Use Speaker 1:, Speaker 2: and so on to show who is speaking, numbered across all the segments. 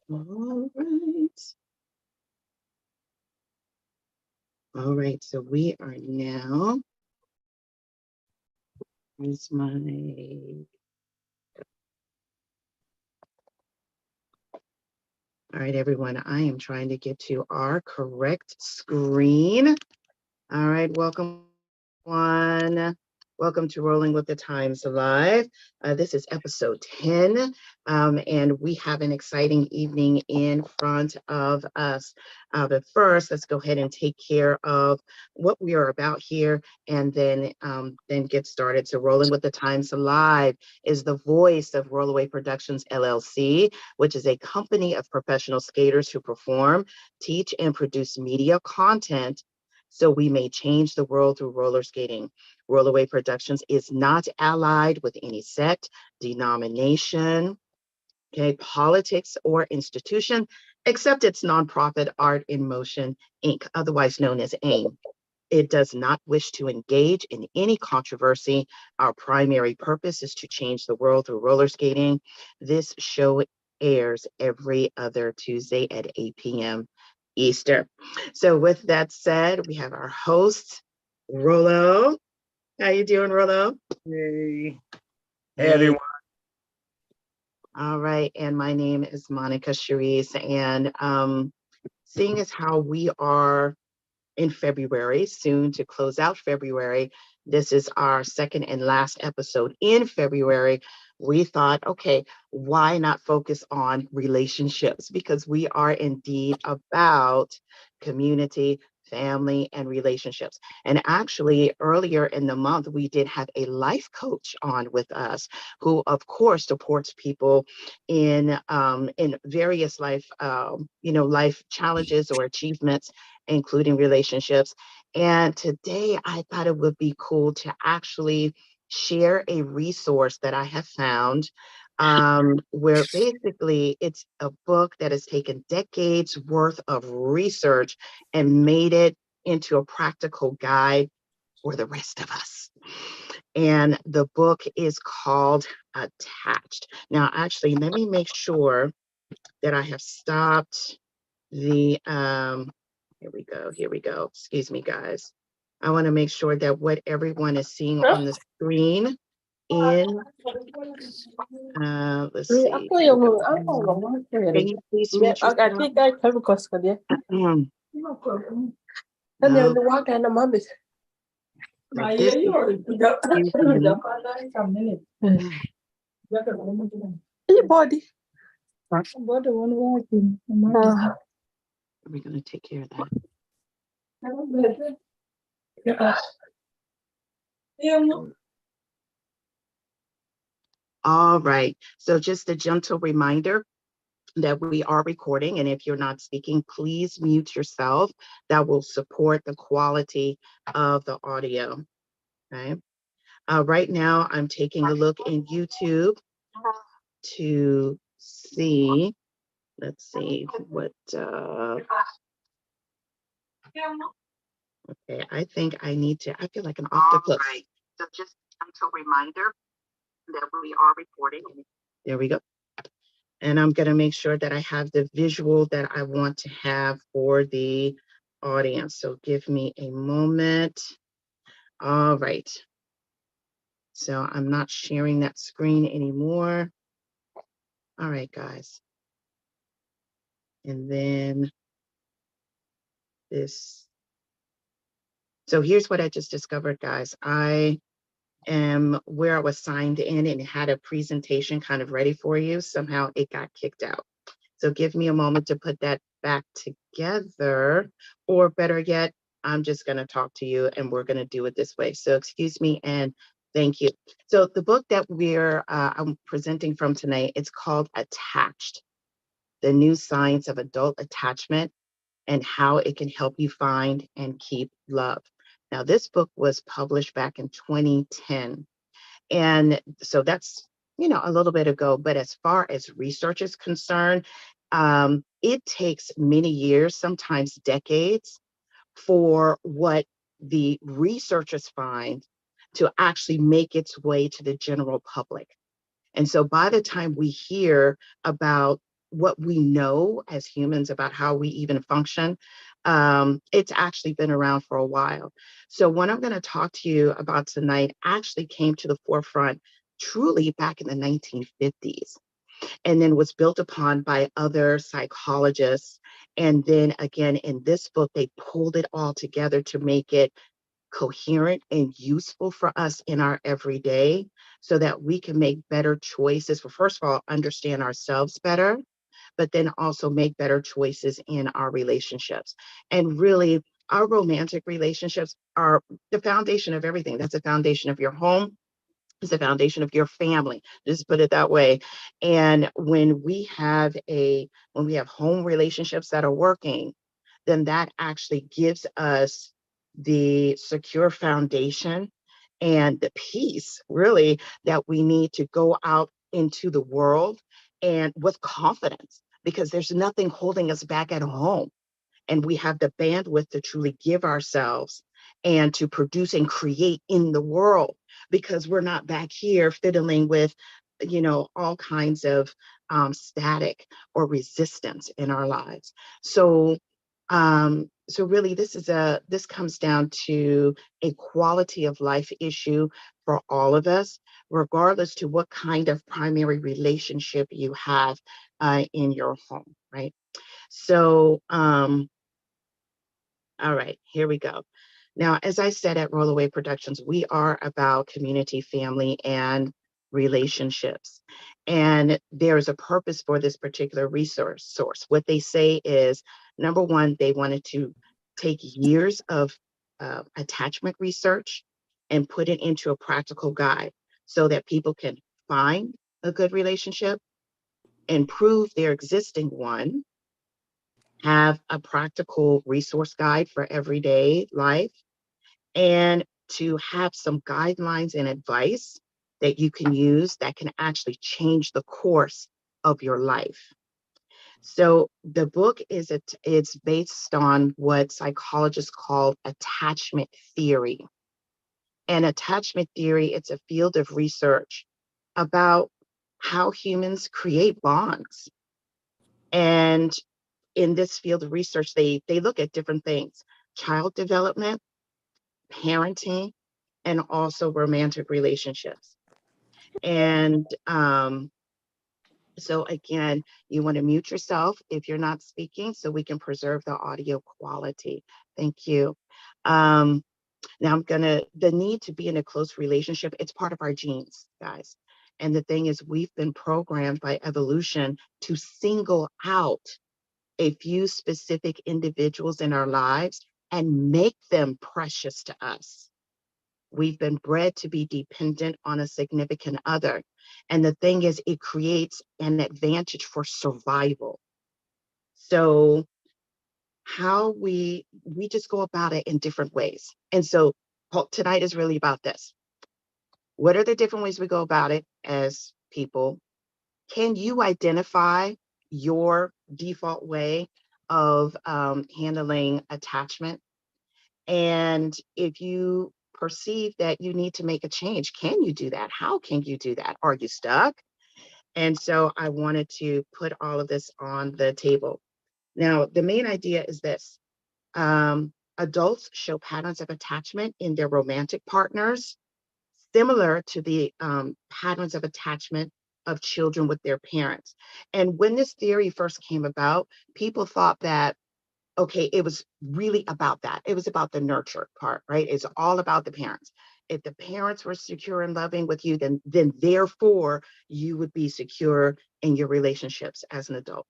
Speaker 1: All right. All right, so we are now, here's my, all right, everyone, I am trying to get to our correct screen. All right, welcome, everyone. Welcome to Rolling with the Times Live. This is episode 10, and we have an exciting evening in front of us. But first, let's go ahead and take care of what we are about here, and then get started. So Rolling with the Times Live is the voice of Rolloway Productions LLC, which is a company of professional skaters who perform, teach, and produce media content so we may change the world through roller skating. Rolloway Productions is not allied with any sect, denomination, politics, or institution, except its nonprofit Art in Motion, Inc., otherwise known as AIM. It does not wish to engage in any controversy. Our primary purpose is to change the world through roller skating. This show airs every other Tuesday at 8 p.m. Eastern. So with that said, we have our host, Rollo. How you doing, Rollo?
Speaker 2: Hey. Hey, everyone.
Speaker 1: All right, and my name is Monica Charrisse, and seeing as how we are in February, soon to close out February, this is our second and last episode in February. We thought, okay, why not focus on relationships? Because we are indeed about community, family, and relationships. And actually, earlier in the month, we did have a life coach on with us, who, of course, supports people in various life, life challenges or achievements, including relationships. And today, I thought it would be cool to actually share a resource that I have found, where basically it's a book that has taken decades worth of research and made it into a practical guide for the rest of us. And the book is called Attached. Now, actually, let me make sure that I have stopped the, here we go. Excuse me, guys. I want to make sure that what everyone is seeing on the screen in, let's see. Can you please mute yourself? We're going to take care of that. All right. So just a gentle reminder that we are recording, and if you're not speaking, please mute yourself. That will support the quality of the audio. Okay. Right now, I'm taking a look in YouTube to see. Let's see what. Okay, I think I need to. I feel like an octopus. All right. So just a gentle reminder that we are recording. There we go. And I'm going to make sure that I have the visual that I want to have for the audience. So give me a moment. All right. So I'm not sharing that screen anymore. All right, guys. And then this. So here's what I just discovered, guys. I am where I was signed in and had a presentation kind of ready for you. Somehow it got kicked out. So give me a moment to put that back together, or better yet, I'm just going to talk to you and we're going to do it this way. So excuse me and thank you. So the book that I'm presenting from tonight, it's called Attached, The New Science of Adult Attachment and How It Can Help You Find and Keep Love. Now, this book was published back in 2010. And so that's, a little bit ago. But as far as research is concerned, it takes many years, sometimes decades, for what the researchers find to actually make its way to the general public. And so by the time we hear about what we know as humans about how we even function, it's actually been around for a while. So what I'm going to talk to you about tonight actually came to the forefront truly back in the 1950s, and then was built upon by other psychologists. And then again, in this book, they pulled it all together to make it coherent and useful for us in our everyday so that we can make better choices for, first of all, understand ourselves better, but then also make better choices in our relationships. And really, our romantic relationships are the foundation of everything. That's the foundation of your home. It's the foundation of your family. Just put it that way. And when we have home relationships that are working, then that actually gives us the secure foundation and the peace, really, that we need to go out into the world and with confidence, because there's nothing holding us back at home. And we have the bandwidth to truly give ourselves and to produce and create in the world, because we're not back here fiddling with, all kinds of static or resistance in our lives. So really, this comes down to a quality of life issue for all of us, regardless to what kind of primary relationship you have in your home, right? So, all right, here we go. Now, as I said at Rolloway Productions, we are about community, family, and relationships. And there's a purpose for this particular resource source. What they say is, number one, they wanted to take years of attachment research and put it into a practical guide so that people can find a good relationship, improve their existing one, have a practical resource guide for everyday life, and to have some guidelines and advice that you can use that can actually change the course of your life. So the book it's based on what psychologists call attachment theory. And attachment theory, it's a field of research about how humans create bonds. And in this field of research, they look at different things: child development, parenting, and also romantic relationships. And so again, you want to mute yourself if you're not speaking so we can preserve the audio quality. Thank you. Um, Now the need to be in a close relationship, it's part of our genes, guys. And the thing is, we've been programmed by evolution to single out a few specific individuals in our lives and make them precious to us. We've been bred to be dependent on a significant other. And the thing is, it creates an advantage for survival. So how we just go about it in different ways. And so tonight is really about this. What are the different ways we go about it as people? Can you identify your default way of handling attachment? And if you perceive that you need to make a change, can you do that? How can you do that? Are you stuck? And so I wanted to put all of this on the table. Now, the main idea is this. Adults show patterns of attachment in their romantic partners, similar to the patterns of attachment of children with their parents. And when this theory first came about, people thought that, okay, it was really about that. It was about the nurture part, right? It's all about the parents. If the parents were secure and loving with you, then therefore you would be secure in your relationships as an adult.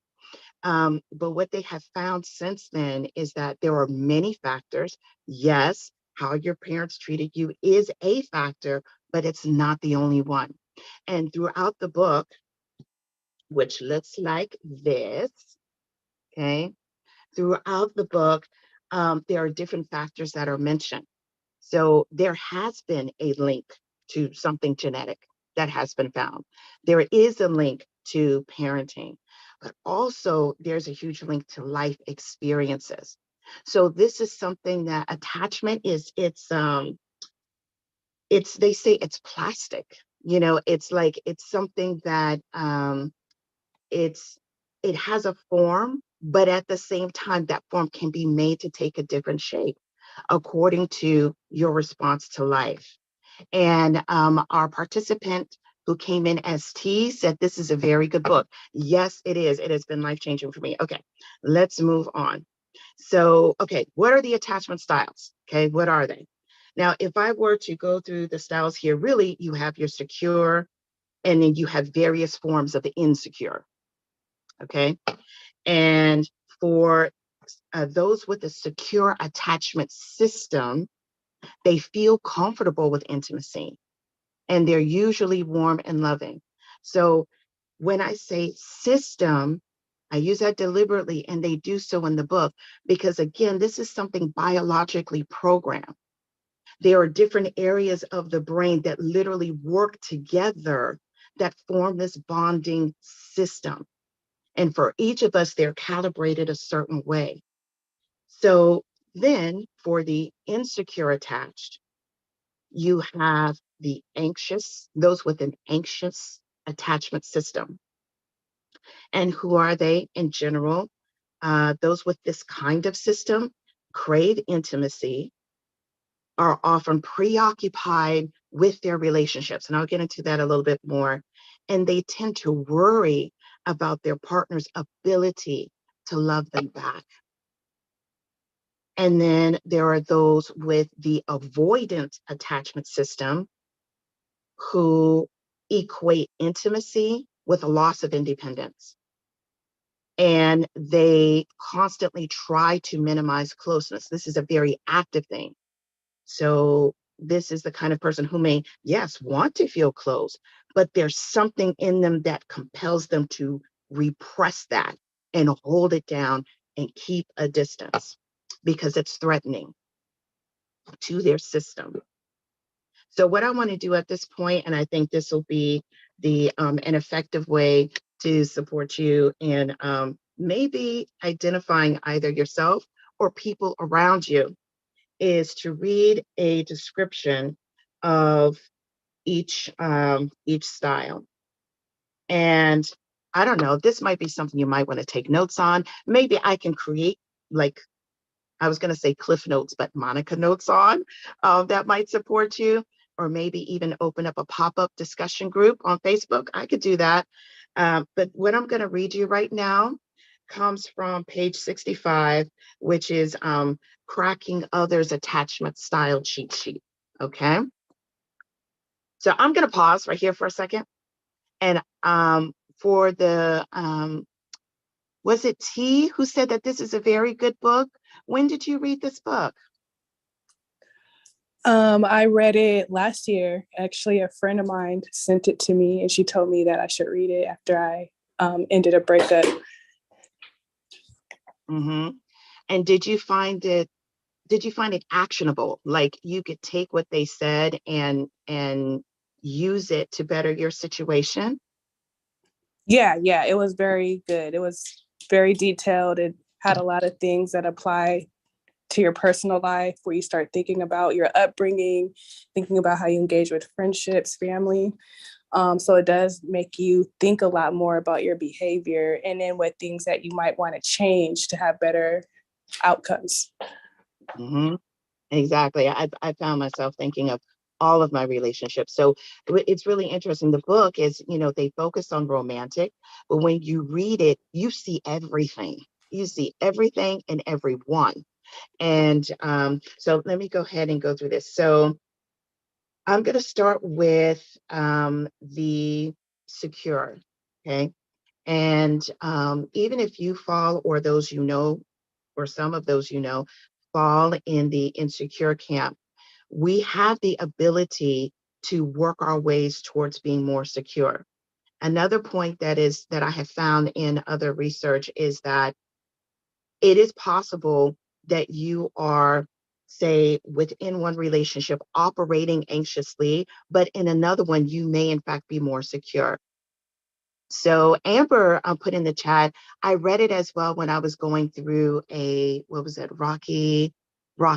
Speaker 1: But what they have found since then is that there are many factors. Yes, how your parents treated you is a factor, but it's not the only one. And throughout the book, which looks like this, okay, throughout the book, there are different factors that are mentioned. So there has been a link to something genetic that has been found. There is a link to parenting, but also there's a huge link to life experiences. So this is something that attachment is, they say it's plastic. It's like it's something that it's it has a form, but at the same time, that form can be made to take a different shape according to your response to life. And our participant who came in as T said, this is a very good book. Yes, it is. It has been life-changing for me. Okay, let's move on. So, okay, what are the attachment styles? Okay, what are they? Now, if I were to go through the styles here, really, you have your secure, and then you have various forms of the insecure. Okay, and for those with a secure attachment system, they feel comfortable with intimacy, and they're usually warm and loving. So when I say system, I use that deliberately, and they do so in the book, because again, this is something biologically programmed. There are different areas of the brain that literally work together that form this bonding system. And for each of us, they're calibrated a certain way. So then for the insecure attached, you have the anxious, those with an anxious attachment system. And who are they in general? Those with this kind of system crave intimacy, are often preoccupied with their relationships. And I'll get into that a little bit more. And they tend to worry about their partner's ability to love them back. And then there are those with the avoidant attachment system who equate intimacy with a loss of independence. And they constantly try to minimize closeness. This is a very active thing. So this is the kind of person who may, yes, want to feel close, but there's something in them that compels them to repress that and hold it down and keep a distance because it's threatening to their system. So what I want to do at this point, and I think this will be an effective way to support you in maybe identifying either yourself or people around you, is to read a description of each style. And I don't know, this might be something you might want to take notes on. Maybe I can create, like, I was going to say Cliff Notes, but Monica Notes on that might support you, or maybe even open up a pop-up discussion group on Facebook. I could do that. But what I'm going to read you right now comes from page 65, which is Cracking Others' Attachment Style Cheat Sheet. Okay. So I'm going to pause right here for a second. And for the, was it T who said that this is a very good book? When did you read this book?
Speaker 3: I read it last year. Actually, a friend of mine sent it to me, and she told me that I should read it after I ended a breakup.
Speaker 1: Mm-hmm. And did you find it actionable? Like you could take what they said and use it to better your situation?
Speaker 3: Yeah, it was very good. It was very detailed. It had a lot of things that apply to your personal life, where you start thinking about your upbringing, thinking about how you engage with friendships, family. So it does make you think a lot more about your behavior, and then what things that you might want to change to have better outcomes.
Speaker 1: Mm-hmm. Exactly. I found myself thinking of all of my relationships. So it's really interesting. The book is, they focus on romantic, but when you read it, you see everything. You see everything and everyone. And so let me go ahead and go through this. So I'm going to start with the secure. Okay. And even if you fall, or those or some of those fall in the insecure camp, we have the ability to work our ways towards being more secure. Another point that I have found in other research is that it is possible that you are, say, within one relationship operating anxiously, but in another one, you may in fact be more secure. So Amber put in the chat, I read it as well when I was going through what was it, rocky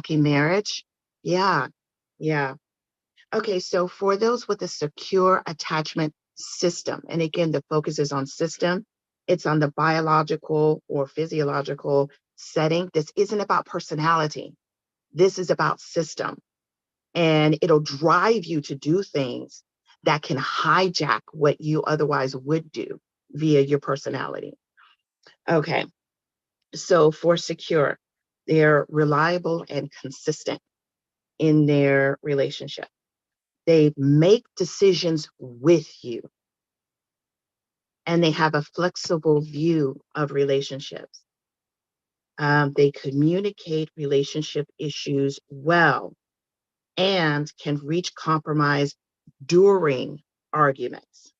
Speaker 1: marriage. Yeah. Okay, so for those with a secure attachment system, and again, the focus is on system, It's on the biological or physiological setting. This isn't about personality. This is about system. And it'll drive you to do things that can hijack what you otherwise would do via your personality. Okay. So for secure, they're reliable and consistent in their relationship. They make decisions with you, and they have a flexible view of relationships. They communicate relationship issues well and can reach compromise during arguments.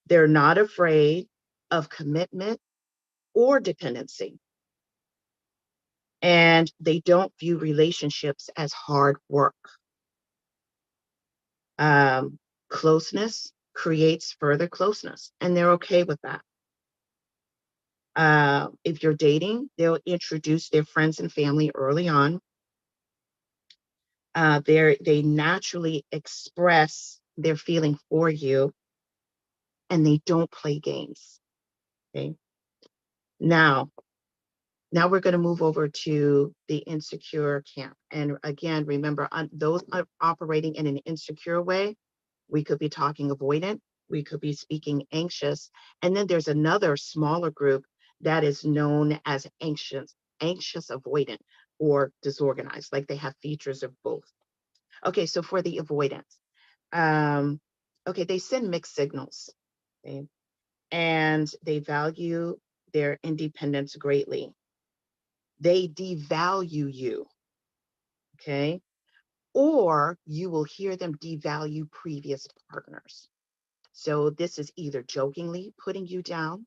Speaker 1: They're not afraid of commitment or dependency. And they don't view relationships as hard work. Closeness creates further closeness, and they're okay with that. If you're dating, they'll introduce their friends and family early on. They naturally express their feeling for you, and they don't play games. Okay. Now we're going to move over to the insecure camp. And again, remember, those are operating in an insecure way. We could be talking avoidant. We could be speaking anxious. And then there's another smaller group that is known as anxious avoidant or disorganized, like they have features of both. Okay, so for the avoidance, okay, they send mixed signals, okay, and they value their independence greatly. They devalue you, okay, or you will hear them devalue previous partners. So this is either jokingly putting you down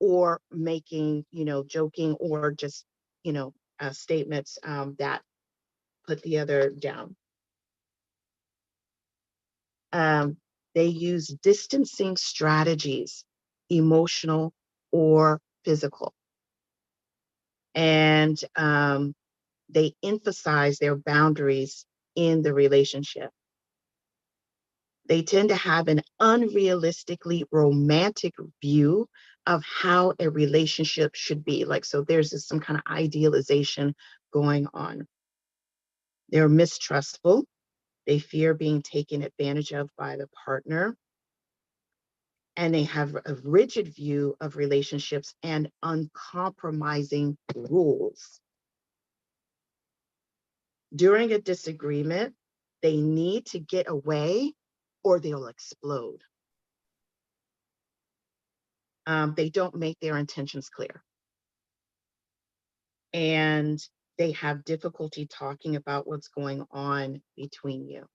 Speaker 1: or making, joking or just, statements that put the other down. They use distancing strategies, emotional or physical. And they emphasize their boundaries in the relationship. They tend to have an unrealistically romantic view of how a relationship should be. Like, so there's some kind of idealization going on. They're mistrustful. They fear being taken advantage of by the partner. And they have a rigid view of relationships and uncompromising rules. During a disagreement, they need to get away or they'll explode. They don't make their intentions clear. And they have difficulty talking about what's going on between you.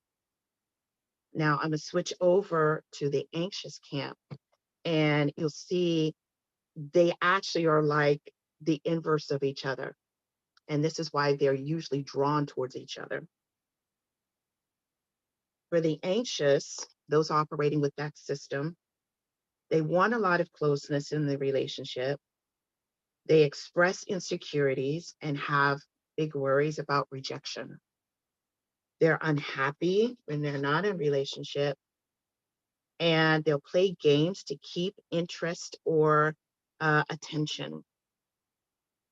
Speaker 1: Now, I'm going to switch over to the anxious camp, and you'll see they actually are like the inverse of each other. And this is why they're usually drawn towards each other. For the anxious, those operating with that system, they want a lot of closeness in the relationship. They express insecurities and have big worries about rejection. They're unhappy when they're not in a relationship, and they'll play games to keep interest or attention.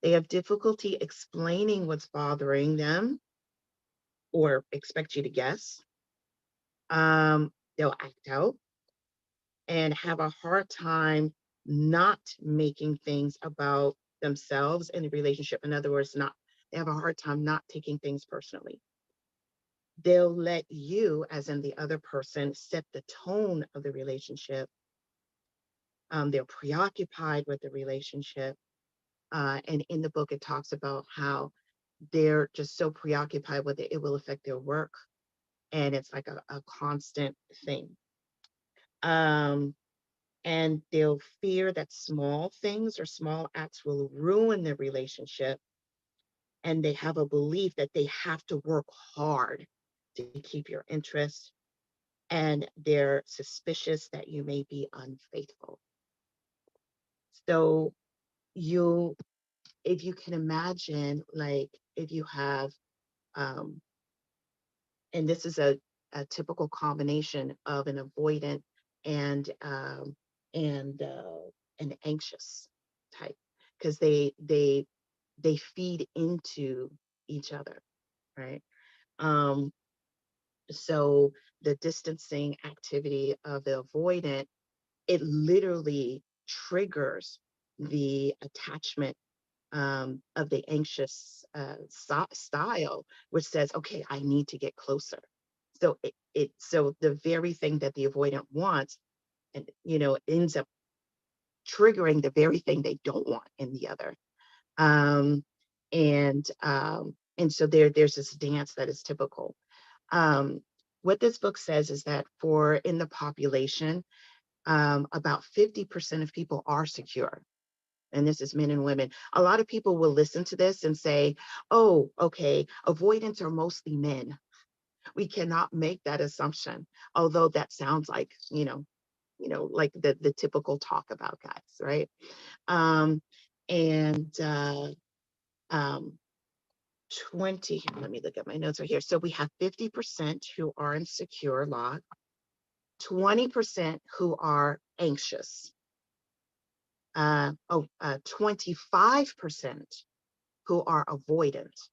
Speaker 1: They have difficulty explaining what's bothering them or expect you to guess. They'll act out and have a hard time not making things about themselves in the relationship. In other words, they have a hard time not taking things personally. They'll let you, as in the other person, set the tone of the relationship. They're preoccupied with the relationship. And in the book, it talks about how they're just so preoccupied with it, it will affect their work. And it's like a constant thing. And they'll fear that small things or small acts will ruin their relationship. And they have a belief that they have to work hard to keep your interest. And they're suspicious that you may be unfaithful. So if you can imagine, like if you have, and this is a typical combination of an avoidant and and an anxious type, because they feed into each other, right? Um, so the distancing activity of the avoidant, it literally triggers the attachment of the anxious style, which says, okay, I need to get closer. So so the very thing that the avoidant wants, and ends up triggering the very thing they don't want in the other. Um, and so there's this dance that is typical. What this book says is that in the population, about 50% of people are secure. And this is men and women. A lot of people will listen to this and say, oh, okay, avoidants are mostly men. We cannot make that assumption, although that sounds like, like the typical talk about guys, right? Um, and um, 20, let me look at my notes right here. So we have 50% who are in secure lock, 20% who are anxious, 25% who are avoidant.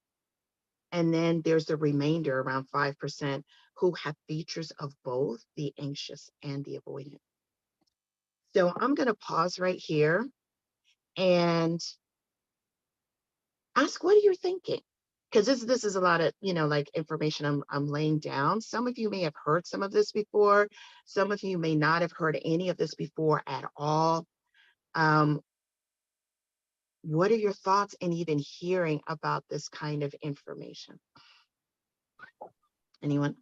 Speaker 1: And then there's the remainder, around 5%, who have features of both the anxious and the avoidant. So I'm going to pause right here and ask, what are you thinking? Because this is a lot of, like information I'm laying down. Some of you may have heard some of this before. Some of you may not have heard any of this before at all. What are your thoughts in even hearing about this kind of information? Anyone?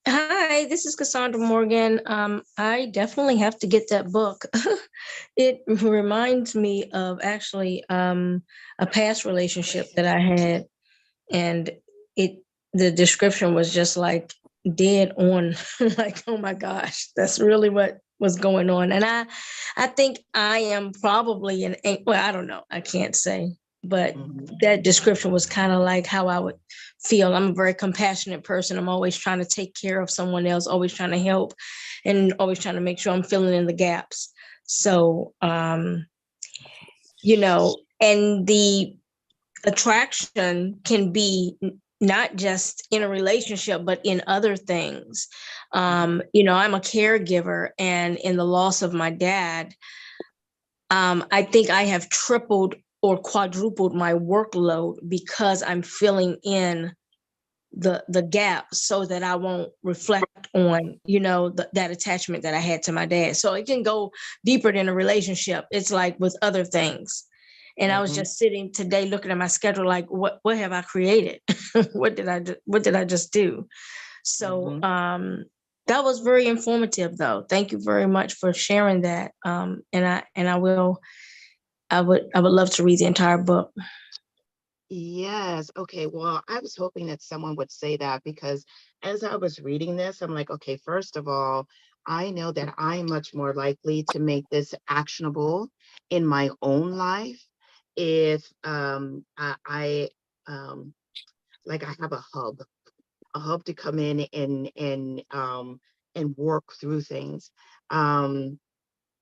Speaker 4: Hi, this is Cassandra Morgan. I definitely have to get that book. It reminds me of actually a past relationship that I had, and the description was just like dead on. Like, oh my gosh, that's really what was going on. And I think I am probably well, I don't know, I can't say, but that description was kind of like how I would feel. I'm a very compassionate person. I'm always trying to take care of someone else, always trying to help, and always trying to make sure I'm filling in the gaps. So, and the attraction can be not just in a relationship, but in other things. I'm a caregiver, and in the loss of my dad, I think I have tripled or quadrupled my workload because I'm filling in the gap so that I won't reflect on, that attachment that I had to my dad. So it can go deeper than a relationship. It's like with other things. And I was just sitting today looking at my schedule, like, what have I created? What did I just do? So that was very informative, though. Thank you very much for sharing that. I would love to read the entire book.
Speaker 1: Yes. Okay. Well, I was hoping that someone would say that, because as I was reading this, I'm like, okay, first of all, I know that I'm much more likely to make this actionable in my own life if I like I have a hub to come in and work through things. And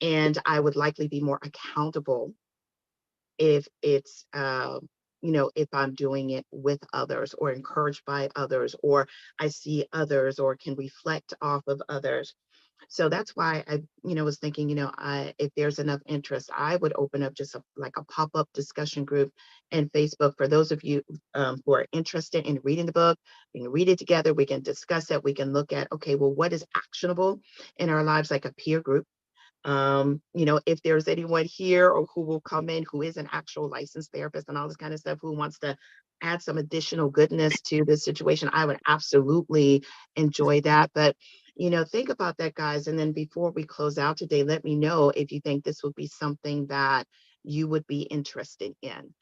Speaker 1: I would likely be more accountable if it's if I'm doing it with others or encouraged by others, or I see others or can reflect off of others. So that's why I was thinking, if there's enough interest, I would open up just like a pop-up discussion group in Facebook for those of you who are interested in reading the book. We can read it together, we can discuss it, we can look at, okay, well, what is actionable in our lives, like a peer group. If there's anyone here or who will come in who is an actual licensed therapist and all this kind of stuff, who wants to add some additional goodness to the situation, I would absolutely enjoy that. But think about that, guys. And then before we close out today, let me know if you think this would be something that you would be interested in,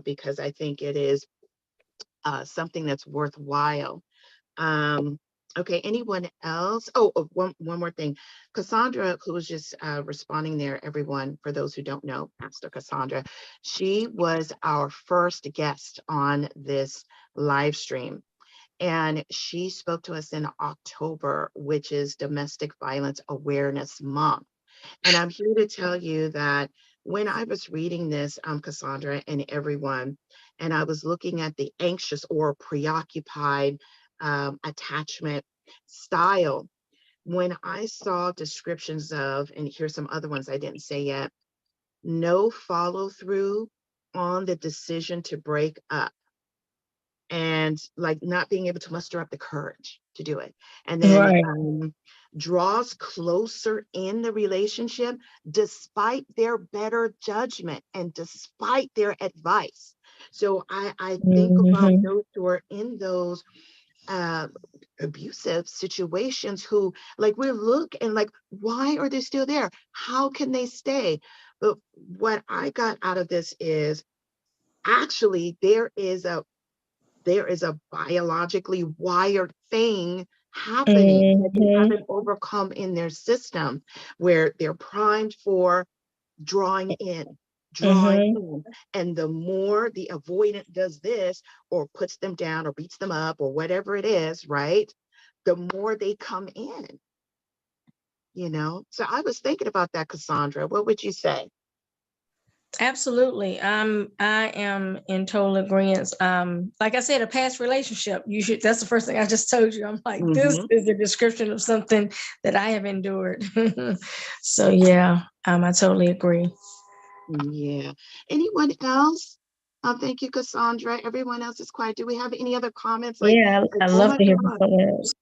Speaker 1: because I think it is something that's worthwhile. Okay, anyone else? One more thing. Cassandra, who was just responding there, everyone, for those who don't know, Pastor Cassandra, she was our first guest on this live stream. And she spoke to us in October, which is Domestic Violence Awareness Month. And I'm here to tell you that when I was reading this, Cassandra and everyone, and I was looking at the anxious or preoccupied attachment style, when I saw descriptions of, and here's some other ones I didn't say yet, no follow through on the decision to break up, and like not being able to muster up the courage to do it. And then
Speaker 4: Right.
Speaker 1: draws closer in the relationship despite their better judgment and despite their advice. So I think about
Speaker 4: Mhm.
Speaker 1: those who are in those abusive situations who, like, we look and like, why are they still there? How can they stay? But what I got out of this is actually there is a biologically wired thing happening that they
Speaker 4: Mhm.
Speaker 1: haven't overcome in their system, where they're primed for drawing in, drawing
Speaker 4: Mhm.
Speaker 1: in. And the more the avoidant does this, or puts them down, or beats them up, or whatever it is, right? The more they come in, you know? So I was thinking about that, Cassandra. What would you say?
Speaker 4: Absolutely. I am in total agreement. Like I said, a past relationship, that's the first thing I just told you. I'm like, this
Speaker 1: Mm-hmm.
Speaker 4: is a description of something that I have endured. So yeah, I totally agree.
Speaker 1: Yeah. Anyone else? Thank you, Cassandra. Everyone else is quiet. Do we have any other comments?
Speaker 4: Yeah, I
Speaker 1: Oh
Speaker 4: love
Speaker 1: my
Speaker 4: to hear from
Speaker 1: God.
Speaker 4: someone else.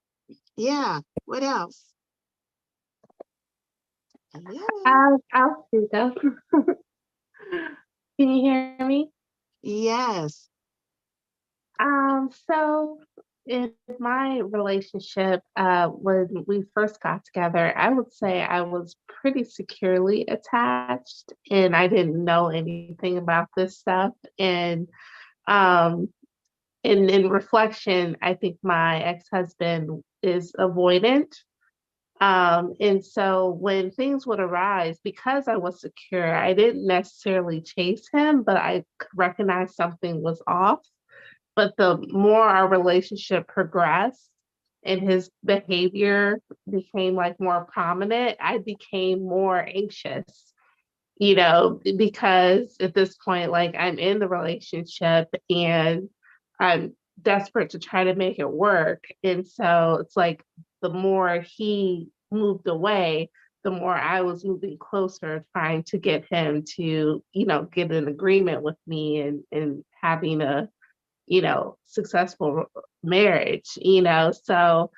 Speaker 1: Yeah. What else? Hello.
Speaker 5: I'll speak up. Can you hear me?
Speaker 1: Yes.
Speaker 5: So in my relationship, when we first got together, I would say I was pretty securely attached and I didn't know anything about this stuff. And um, in reflection, I think my ex-husband is avoidant. And so when things would arise, because I was secure, I didn't necessarily chase him, but I could recognize something was off. But the more our relationship progressed and his behavior became like more prominent, I became more anxious, because at this point, like I'm in the relationship and I'm desperate to try to make it work. And so it's like the more he moved away, the more I was moving closer, trying to get him to, get an agreement with me and having a, successful marriage. So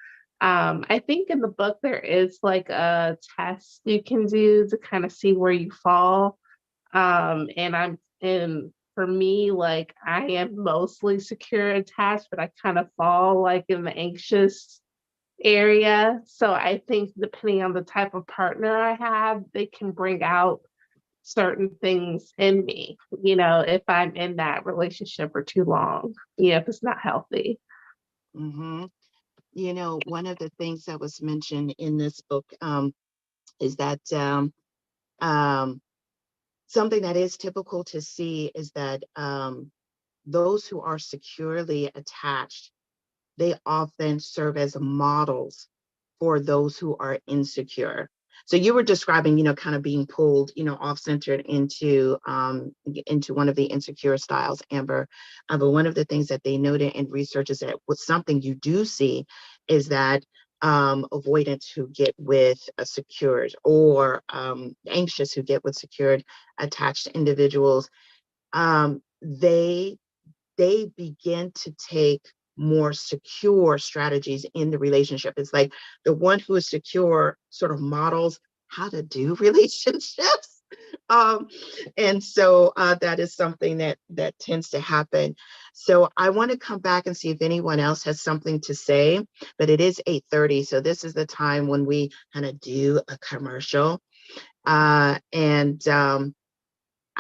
Speaker 5: I think in the book there is like a test you can do to kind of see where you fall. And for me, like I am mostly secure attached, but I kind of fall like in the anxious area. So I think depending on the type of partner I have, they can bring out certain things in me, if I'm in that relationship for too long, if it's not healthy.
Speaker 1: Mm-hmm. One of the things that was mentioned in this book is that um, something that is typical to see is that those who are securely attached, they often serve as models for those who are insecure. So you were describing, kind of being pulled, off-centered into one of the insecure styles, Amber. But one of the things that they noted in research is that what's something you do see is that avoidants who get with a secured, or anxious who get with secured attached individuals, they begin to take more secure strategies in the relationship. It's like the one who is secure sort of models how to do relationships. Um, and so that is something that tends to happen. So I want to come back and see if anyone else has something to say, but it is 8:30. So this is the time when we kind of do a commercial. And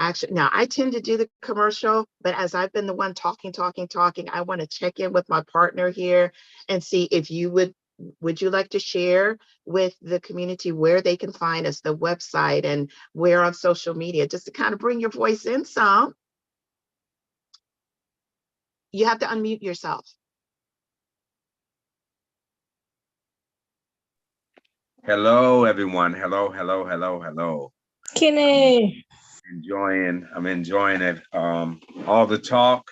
Speaker 1: Actually, now I tend to do the commercial, but as I've been the one talking, I want to check in with my partner here and see if would you like to share with the community where they can find us, the website, and where on social media, just to kind of bring your voice in some. You have to unmute yourself.
Speaker 2: Hello, everyone. Hello, hello, hello, hello.
Speaker 4: Kenny.
Speaker 2: I'm enjoying it. All the talk.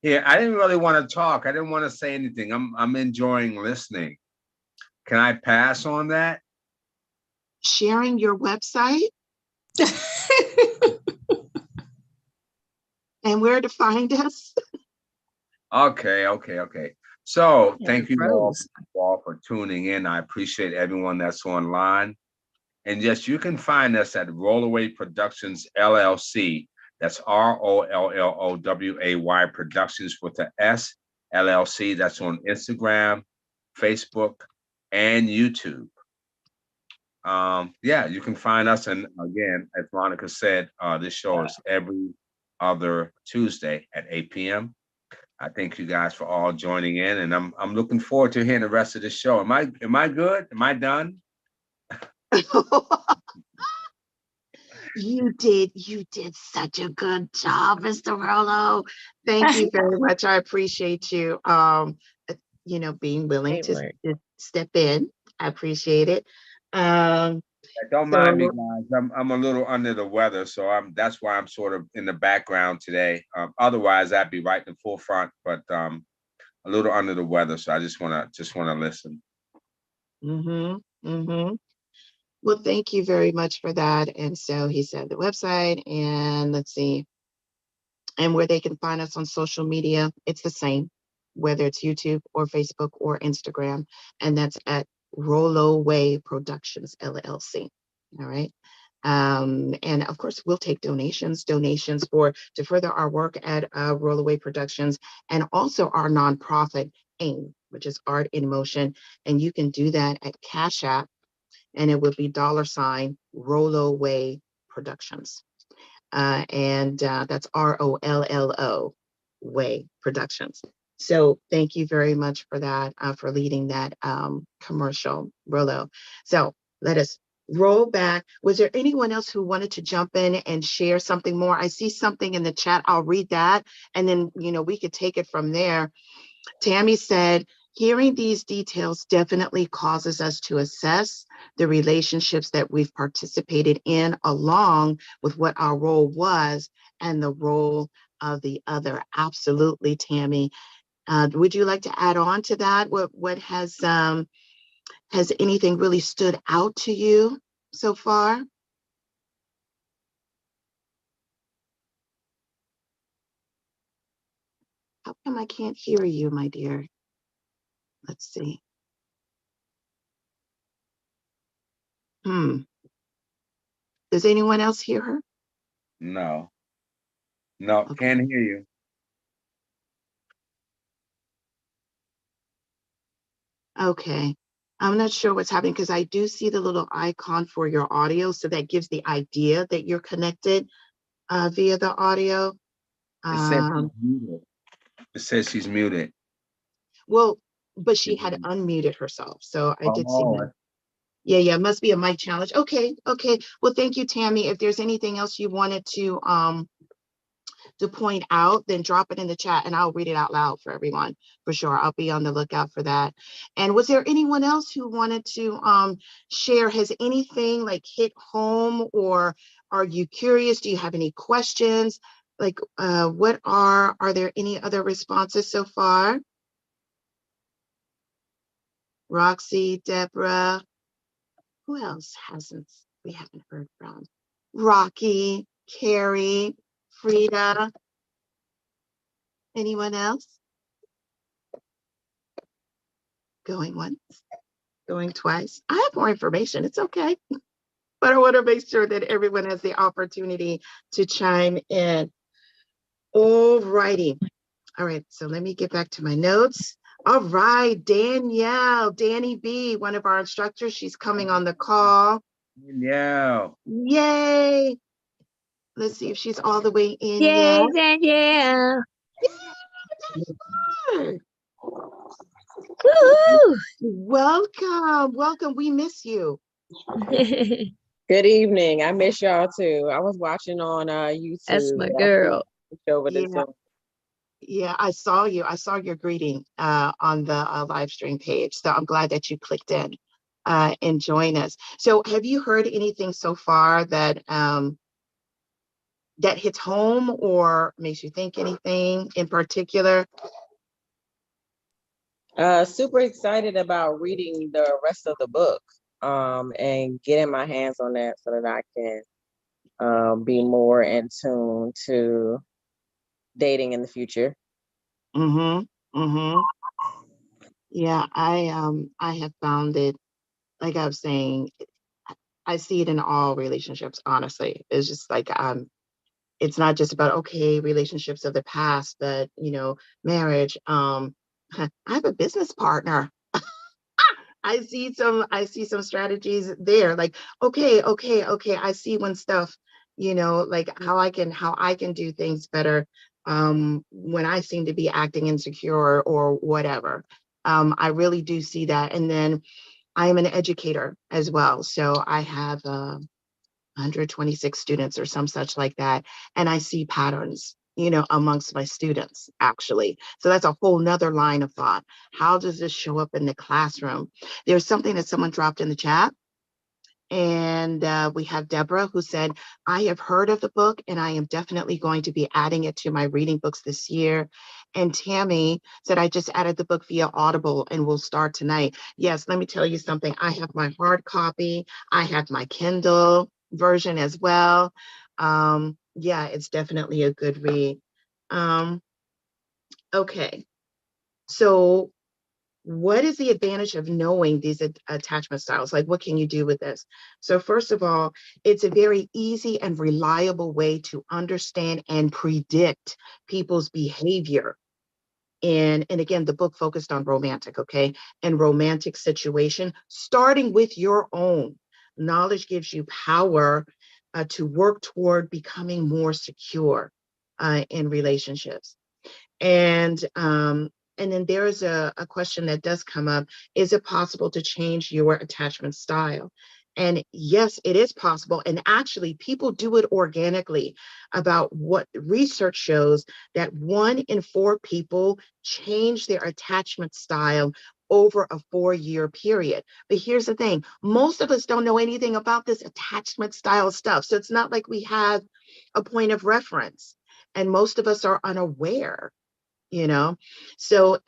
Speaker 2: Yeah, I didn't really want to talk. I didn't want to say anything. I'm enjoying listening. Can I pass on that?
Speaker 1: Sharing your website and where to find us.
Speaker 2: Okay. So
Speaker 4: Yeah,
Speaker 2: thank you
Speaker 4: froze.
Speaker 2: all for tuning in. I appreciate everyone that's online. And yes, you can find us at Rolloway Productions LLC. That's ROLLOWAY Productions with the S LLC. That's on Instagram, Facebook, and YouTube. Yeah, you can find us. And again, as Monica said, this show is every other Tuesday at 8 p.m. I thank you guys for all joining in, and I'm looking forward to hearing the rest of the show. Am I good? Am I done?
Speaker 1: You did such a good job, Mr. Rollo. Thank you very much. I appreciate you, being willing to step in. I appreciate it.
Speaker 2: Don't mind me, guys. I'm a little under the weather, so that's why I'm sort of in the background today. Otherwise, I'd be right in the forefront, but a little under the weather, so I just wanna listen.
Speaker 1: Well, thank you very much for that. And so he said the website, and let's see, and where they can find us on social media, it's the same, whether it's YouTube or Facebook or Instagram, and that's at Rolloway Productions LLC. All right. And of course, we'll take donations to further our work at Rolloway Productions, and also our nonprofit AIM, which is Art in Motion. And you can do that at CashApp, and it would be $ Rolloway Productions. And that's ROLLO Way Productions. So thank you very much for that, for leading that commercial, Rollo. So let us roll back. Was there anyone else who wanted to jump in and share something more? I see something in the chat. I'll read that, and then we could take it from there. Tammy said, hearing these details definitely causes us to assess the relationships that we've participated in, along with what our role was and the role of the other. Absolutely, Tammy. Would you like to add on to that? What has anything really stood out to you so far? How come I can't hear you, my dear? Let's see. Does anyone else hear her?
Speaker 2: No,
Speaker 1: Okay.
Speaker 2: Can't hear you.
Speaker 1: Okay. I'm not sure what's happening, because I do see the little icon for your audio. So that gives the idea that you're connected via the audio.
Speaker 2: It says she's muted.
Speaker 1: Well, but she had unmuted herself. So I did see that. Yeah, it must be a mic challenge. Okay. Well, thank you, Tammy. If there's anything else you wanted to point out, then drop it in the chat and I'll read it out loud for everyone, for sure. I'll be on the lookout for that. And was there anyone else who wanted to share? Has anything like hit home, or are you curious? Do you have any questions? Like are there any other responses so far? Roxy, Deborah, who else we haven't heard from? Rocky, Carrie, Frida. Anyone else? Going once, going twice. I have more information. It's okay. But I want to make sure that everyone has the opportunity to chime in. All righty. All right. So let me get back to my notes. All right. Danielle, Danny B, one of our instructors. She's coming on the call.
Speaker 2: Danielle.
Speaker 1: Yay. Let's see if she's all the way in.
Speaker 4: Yay,
Speaker 1: yet.
Speaker 4: Danielle.
Speaker 1: Yay.
Speaker 4: Woo-hoo.
Speaker 1: Welcome. We miss you.
Speaker 6: Good evening. I miss y'all too. I was watching on YouTube.
Speaker 4: That's my girl.
Speaker 1: Yeah, I saw you. I saw your greeting on the live stream page. So I'm glad that you clicked in and join us. So have you heard anything so far that that hits home or makes you think anything in particular?
Speaker 6: Super excited about reading the rest of the book, and getting my hands on that so that I can be more in tune to dating in the future.
Speaker 1: Mm-hmm. Mm-hmm. Yeah, I have found it, like I was saying, I see it in all relationships, honestly. It's just like it's not just about okay, relationships of the past, but marriage. I have a business partner. I see some strategies there. Like, okay. I see when stuff, like how I can do things better when I seem to be acting insecure or whatever. I really do see that. And then I am an educator as well. So I have 126 students or some such like that. And I see patterns, amongst my students, actually. So that's a whole nother line of thought. How does this show up in the classroom? There's something that someone dropped in the chat. And we have Deborah who said, I have heard of the book and I am definitely going to be adding it to my reading books this year. And Tammy said, I just added the book via Audible and we'll start tonight. Yes, let me tell you something. I have my hard copy. I have my Kindle version as well. Yeah, it's definitely a good read. Okay, so what is the advantage of knowing these attachment styles? Like, what can you do with this? So first of all, it's a very easy and reliable way to understand and predict people's behavior. And again, the book focused on romantic, okay? And romantic situation, starting with your own. Knowledge gives you power to work toward becoming more secure in relationships. And then there's a question that does come up. Is it possible to change your attachment style? And yes, it is possible. And actually, people do it organically. About what research shows that 1 in 4 people change their attachment style over a 4-year period. But here's the thing, most of us don't know anything about this attachment style stuff. So it's not like we have a point of reference. And most of us are unaware. So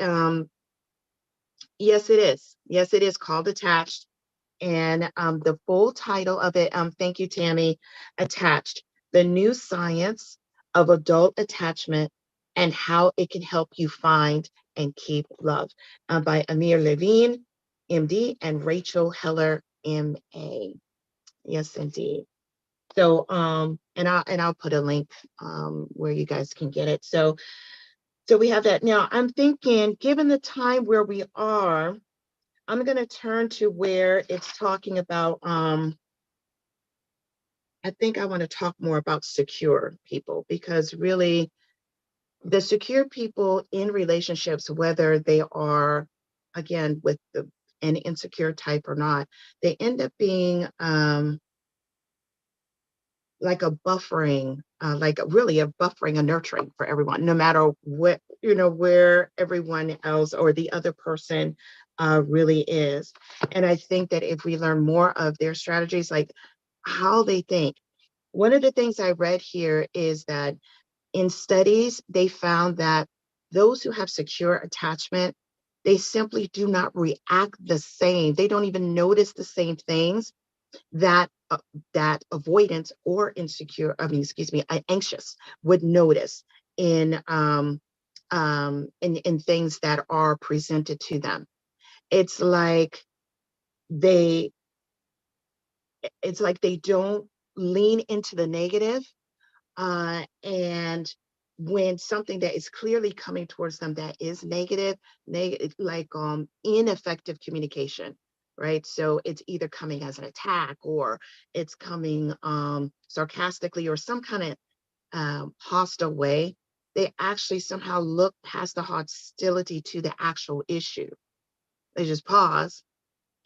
Speaker 1: yes, it is called Attached. And the full title of it, thank you, Tammy, Attached: The New Science of Adult Attachment and How It Can Help You Find and Keep Love, by Amir Levine, MD, and Rachel Heller, MA. Yes, indeed. So and I'll put a link where you guys can get it. So we have that. Now, I'm thinking, given the time where we are, I'm going to turn to where it's talking about, I think I want to talk more about secure people, because really the secure people in relationships, whether they are, again, with an insecure type or not, they end up being like a buffering, like really a buffering, a nurturing for everyone, no matter what, where everyone else or the other person really is. And I think that if we learn more of their strategies, like how they think, one of the things I read here is that in studies, they found that those who have secure attachment, they simply do not react the same. They don't even notice the same things that that avoidance or anxious would notice in things that are presented to them. It's like they don't lean into the negative, and when something that is clearly coming towards them that is negative, like ineffective communication, right? So it's either coming as an attack or it's coming sarcastically or some kind of hostile way. They actually somehow look past the hostility to the actual issue. They just pause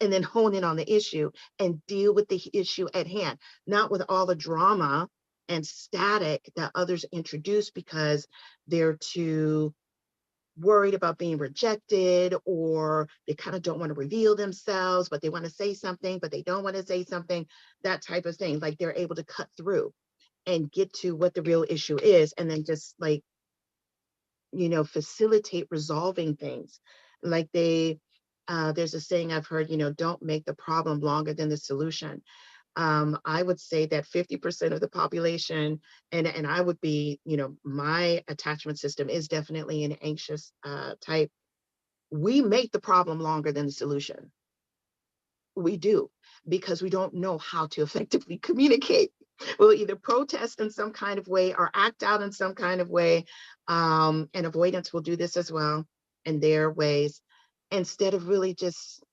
Speaker 1: and then hone in on the issue and deal with the issue at hand, not with all the drama and static that others introduce because they're too worried about being rejected, or they kind of don't want to reveal themselves, but they want to say something, but they don't want to say something, that type of thing. Like they're able to cut through and get to what the real issue is, and then just like, facilitate resolving things. Like there's a saying I've heard, don't make the problem longer than the solution. I would say that 50% of the population, and I would be, my attachment system is definitely an anxious type. We make the problem longer than the solution. We do, because we don't know how to effectively communicate. We'll either protest in some kind of way or act out in some kind of way. And avoidance will do this as well in their ways, instead of really just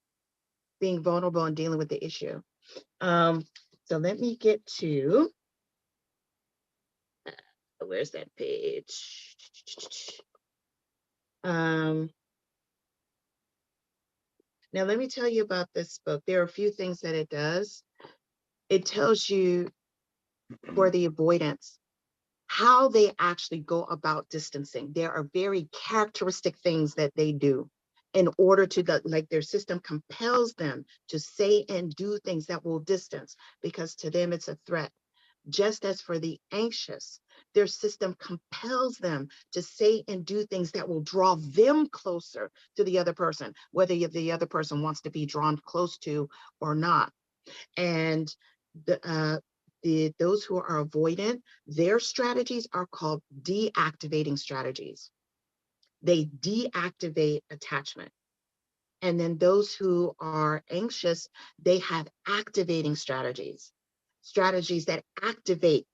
Speaker 1: being vulnerable and dealing with the issue. So let me get to, where's that page? Now let me tell you about this book. There are a few things that it does. It tells you, for the avoidance, how they actually go about distancing. There are very characteristic things that they do in order to, like, their system compels them to say and do things that will distance, because to them it's a threat. Just as for the anxious, their system compels them to say and do things that will draw them closer to the other person, whether the other person wants to be drawn close to or not. And those who are avoidant, their strategies are called deactivating strategies. They deactivate attachment. And then those who are anxious, they have activating strategies that activate,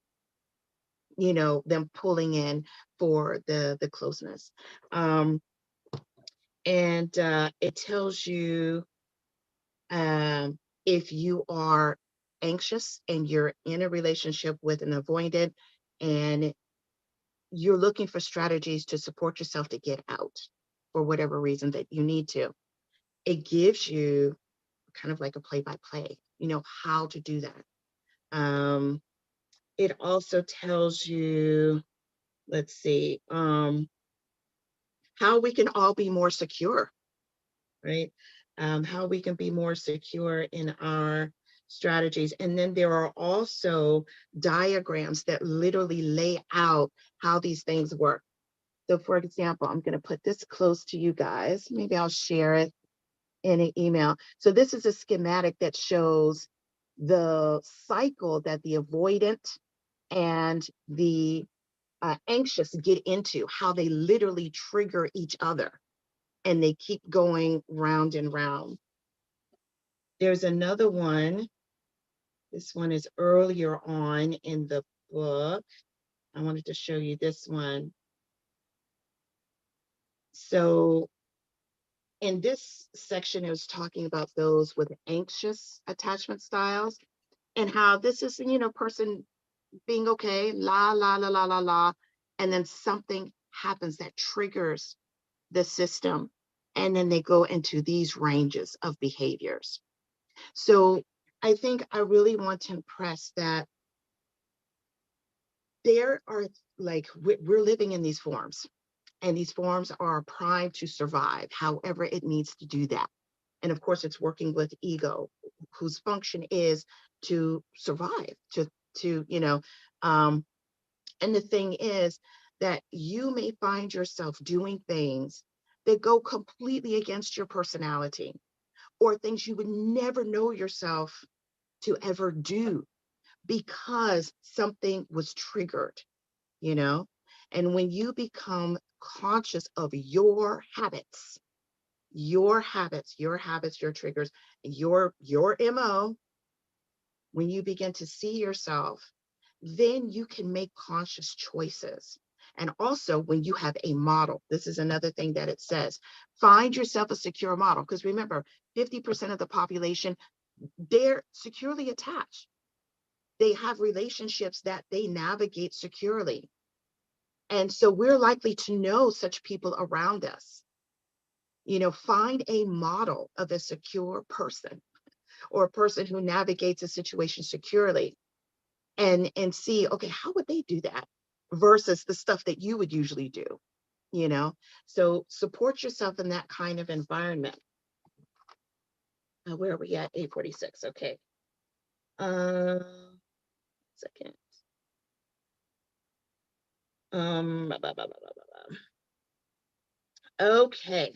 Speaker 1: them pulling in for the closeness. And it tells you, if you are anxious and you're in a relationship with an avoidant and you're looking for strategies to support yourself to get out for whatever reason that you need to, it gives you kind of like a play-by-play, how to do that. It also tells you, let's see, how we can all be more secure, right? How we can be more secure in our strategies. And then there are also diagrams that literally lay out how these things work. So for example, I'm going to put this close to you guys. Maybe I'll share it in an email. So this is a schematic that shows the cycle that the avoidant and the anxious get into, how they literally trigger each other, and they keep going round and round. There's another one. This one is earlier on in the book. I wanted to show you this one. So in this section, it was talking about those with anxious attachment styles, and how this is, person being okay, la, la, la, la, la, la, and then something happens that triggers the system, and then they go into these ranges of behaviors. So I think I really want to impress that there are, like, we're living in these forms, and these forms are primed to survive however it needs to do that. And of course, it's working with ego, whose function is to survive, and the thing is that you may find yourself doing things that go completely against your personality, or things you would never know yourself to ever do, because something was triggered, you know? And when you become conscious of your habits, your triggers, your MO, when you begin to see yourself, then you can make conscious choices. And also when you have a model, this is another thing that it says, find yourself a secure model. Because remember, 50% of the population, they're securely attached. They have relationships that they navigate securely. And so we're likely to know such people around us. Find a model of a secure person, or a person who navigates a situation securely, and see, okay, how would they do that versus the stuff that you would usually do? you know? So support yourself in that kind of environment. Where are we at? 8:46. Okay. Second. Blah, blah, blah, blah, blah, blah. Okay.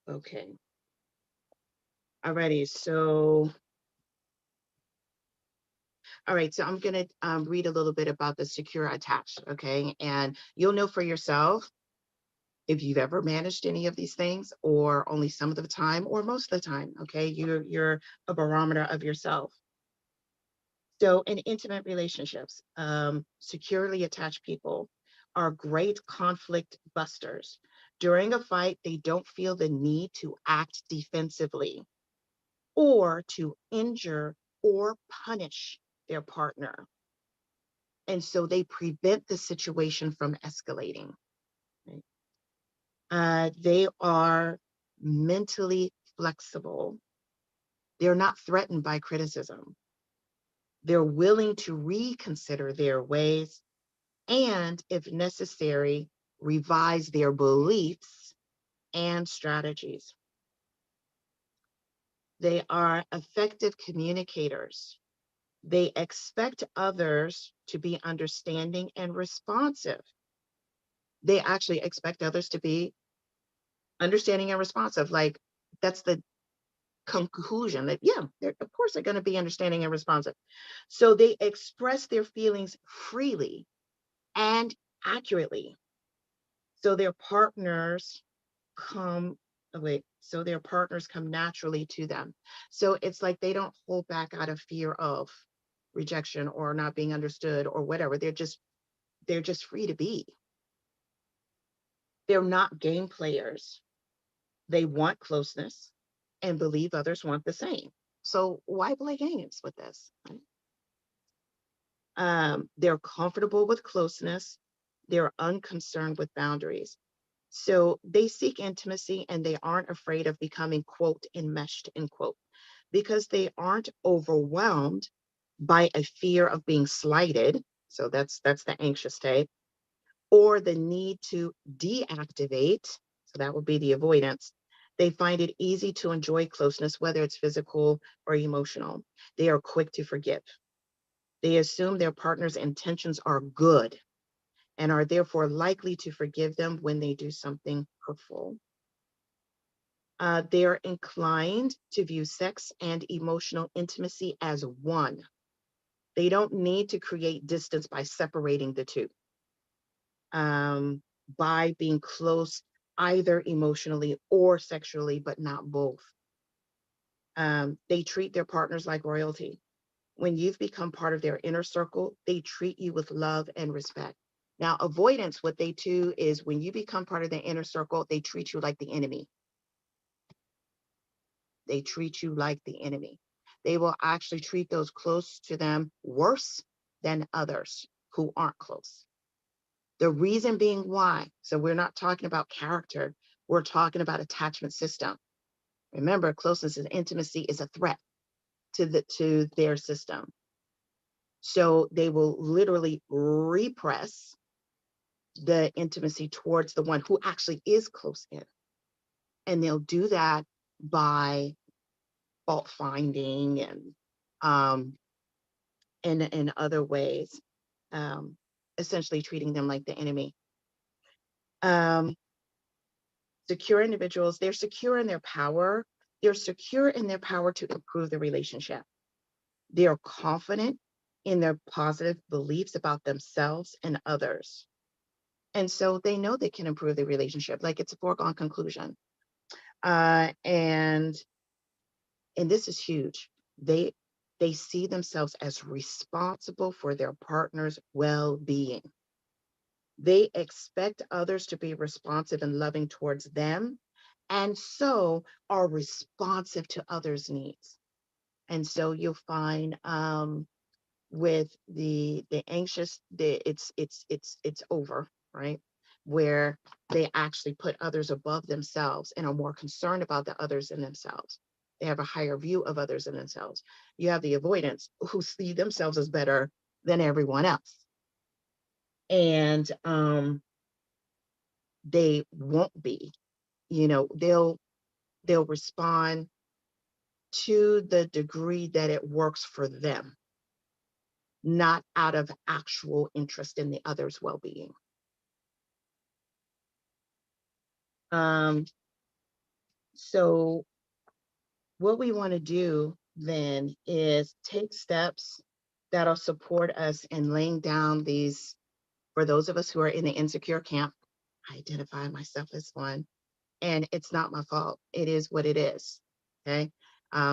Speaker 1: Okay. Alrighty. So, all right. So I'm gonna read a little bit about the secure attached. Okay, and you'll know for yourself if you've ever managed any of these things, or only some of the time, or most of the time. Okay, you're a barometer of yourself. So in intimate relationships, securely attached people are great conflict busters. During a fight, they don't feel the need to act defensively or to injure or punish their partner. And so they prevent the situation from escalating. Right? They are mentally flexible. They're not threatened by criticism. They're willing to reconsider their ways and, if necessary, revise their beliefs and strategies. They are effective communicators. They expect others to be understanding and responsive. They actually expect others to be understanding and responsive. Like, that's the conclusion that, yeah, of course they're going to be understanding and responsive. So they express their feelings freely and accurately. So their partners come so their partners come naturally to them. So it's like they don't hold back out of fear of rejection or not being understood or whatever. They're just free to be. They're not game players. They want closeness and believe others want the same. So why play games with this? Right? They're comfortable with closeness. They're unconcerned with boundaries. So they seek intimacy and they aren't afraid of becoming, quote, enmeshed, end quote, because they aren't overwhelmed by a fear of being slighted. So that's the anxious state, or the need to deactivate. So that would be the avoidance. They find it easy to enjoy closeness, whether it's physical or emotional. They are quick to forgive. They assume their partner's intentions are good and are therefore likely to forgive them when they do something hurtful. They are inclined to view sex and emotional intimacy as one. They don't need to create distance by separating the two, by being close either emotionally or sexually, but not both. They treat their partners like royalty. When you've become part of their inner circle, they treat you with love and respect. Now, avoidance, what they do is when you become part of their inner circle, they treat you like the enemy. They treat you like the enemy. They will actually treat those close to them worse than others who aren't close. The reason being why, so we're not talking about character, we're talking about attachment system. Remember, closeness and intimacy is a threat to their system. So they will literally repress the intimacy towards the one who actually is close in. And they'll do that by fault finding and in other ways, essentially treating them like the enemy. Secure individuals, they're secure in their power. They're secure in their power to improve the relationship. They are confident in their positive beliefs about themselves and others. And so they know they can improve the relationship, like it's a foregone conclusion. And this is huge. They see themselves as responsible for their partner's well-being. They expect others to be responsive and loving towards them, and so are responsive to others' needs. And so you'll find with the anxious, it's over, right? Where they actually put others above themselves and are more concerned about the others than themselves. They have a higher view of others than themselves. You have the avoidance who see themselves as better than everyone else. And they won't be, they'll respond to the degree that it works for them, not out of actual interest in the other's well-being. So what we want to do then is take steps that'll support us in laying down these, for those of us who are in the insecure camp. I identify myself as one, and it's not my fault. It is what it is. Okay.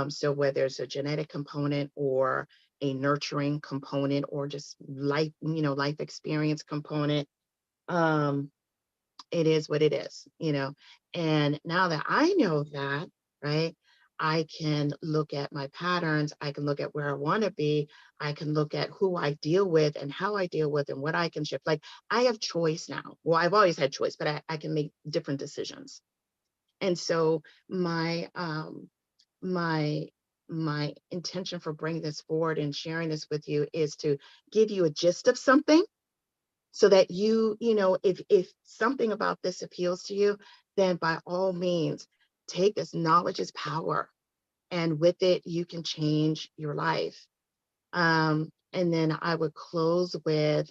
Speaker 1: So whether it's a genetic component or a nurturing component or just life, life experience component, it is what it is, And now that I know that, right, I can look at my patterns. I can look at where I want to be. I can look at who I deal with and how I deal with and what I can shift. Like, I have choice now. Well, I've always had choice, but I can make different decisions. And so my my intention for bringing this forward and sharing this with you is to give you a gist of something, so that if something about this appeals to you, then by all means, take this. Knowledge is power, and with it, you can change your life. And then I would close with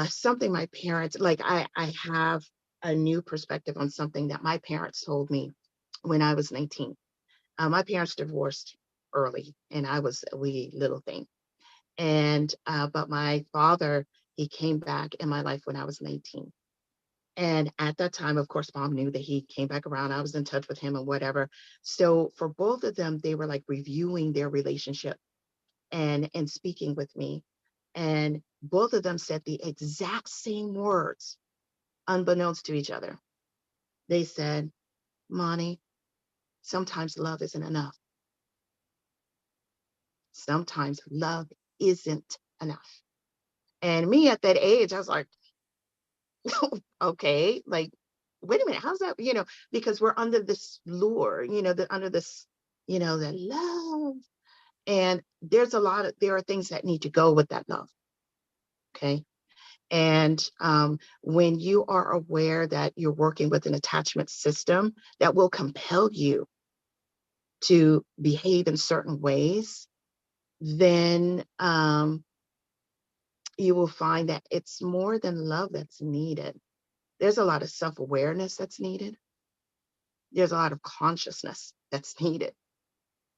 Speaker 1: something my parents, like I have a new perspective on something that my parents told me when I was 19. My parents divorced early, and I was a wee little thing. And but my father, he came back in my life when I was 19. And at that time, of course, mom knew that he came back around. I was in touch with him and whatever. So for both of them, they were like reviewing their relationship and speaking with me. And both of them said the exact same words, unbeknownst to each other. They said, Monty, sometimes love isn't enough. Sometimes love isn't enough. And me at that age, I was like, okay, like, wait a minute, how's that? Because we're under this lure, under this, the love. And there are things that need to go with that love. Okay. And when you are aware that you're working with an attachment system that will compel you to behave in certain ways, then you will find that it's more than love that's needed. There's a lot of self-awareness that's needed. There's a lot of consciousness that's needed.